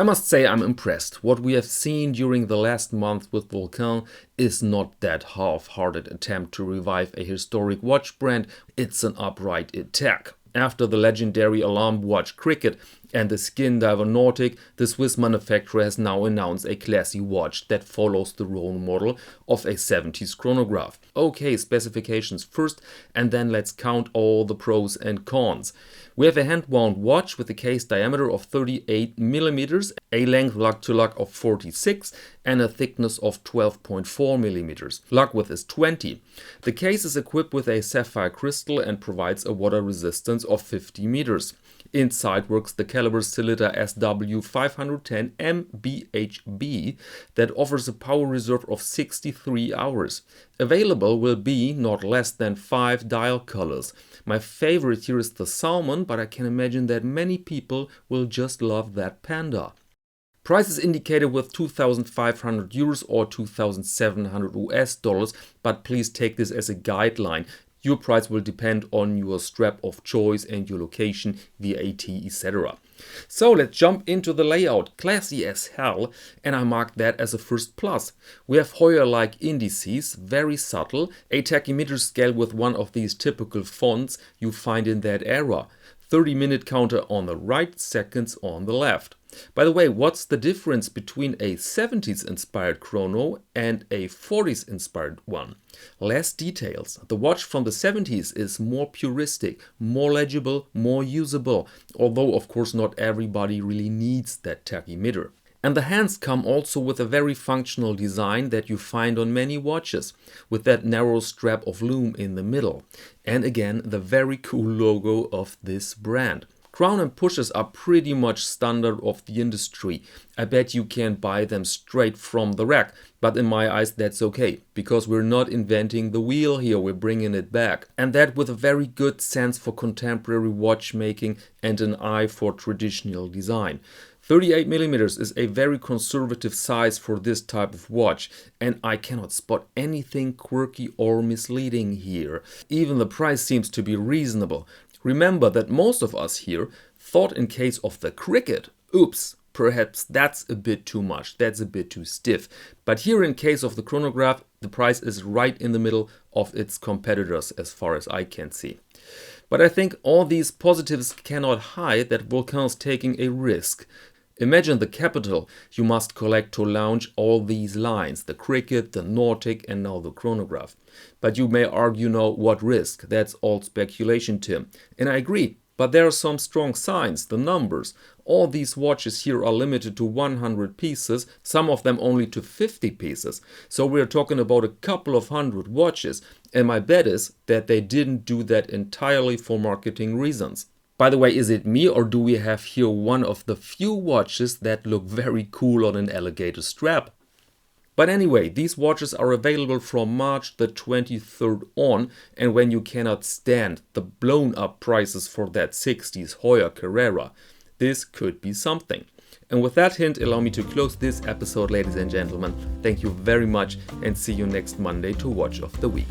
I must say I'm impressed. What we have seen during the last month with Vulcain is not that half-hearted attempt to revive a historic watch brand, it's an upright attack. After the legendary alarm watch Cricket and the Skindiver Nautique, the Swiss manufacturer has now announced a classy watch that follows the role model of a 70s chronograph. Okay, specifications first, and then let's count all the pros and cons. We have a hand-wound watch with a case diameter of 38 mm, a length lug-to-lug of 46 and a thickness of 12.4 mm. Lug width is 20. The case is equipped with a sapphire crystal and provides a water resistance of 50 meters. Inside works the caliber Sellita SW510 MBHB that offers a power reserve of 63 hours. Available will be not less than 5 dial colors. My favorite here is the salmon, but I can imagine that many people will just love that panda. Price is indicated with 2,500 euros or 2,700 US dollars, but please take this as a guideline. Your price will depend on your strap of choice and your location, VAT, etc. So let's jump into the layout. Classy as hell, and I mark that as a first plus. We have Heuer-like indices, very subtle, a tachymeter scale with one of these typical fonts you find in that era. 30-minute counter on the right, seconds on the left. By the way, what's the difference between a 70s inspired chrono and a 40s inspired one? Less details. The watch from the 70s is more puristic, more legible, more usable, although of course not everybody really needs that tachymeter. And the hands come also with a very functional design that you find on many watches, with that narrow strap of loom in the middle. And again, the very cool logo of this brand. Crown and pushes are pretty much standard of the industry. I bet you can buy them straight from the rack, but in my eyes that's okay, because we're not inventing the wheel here, we're bringing it back. And that with a very good sense for contemporary watchmaking and an eye for traditional design. 38 mm is a very conservative size for this type of watch, and I cannot spot anything quirky or misleading here. Even the price seems to be reasonable. Remember that most of us here thought in case of the Cricket, oops, perhaps that's a bit too much, that's a bit too stiff. But here in case of the chronograph, the price is right in the middle of its competitors as far as I can see. But I think all these positives cannot hide that Vulcain's taking a risk. Imagine the capital you must collect to launch all these lines, the Cricket, the Nautique and now the chronograph. But you may argue, what risk? That's all speculation, Tim. And I agree, but there are some strong signs, the numbers. All these watches here are limited to 100 pieces, some of them only to 50 pieces. So we're talking about a couple of hundred watches, and my bet is that they didn't do that entirely for marketing reasons. By the way, is it me or do we have here one of the few watches that look very cool on an alligator strap? But anyway, these watches are available from March the 23rd on, and when you cannot stand the blown up prices for that 60s Heuer Carrera, this could be something. And with that hint, allow me to close this episode, ladies and gentlemen. Thank you very much and see you next Monday to Watch of the Week.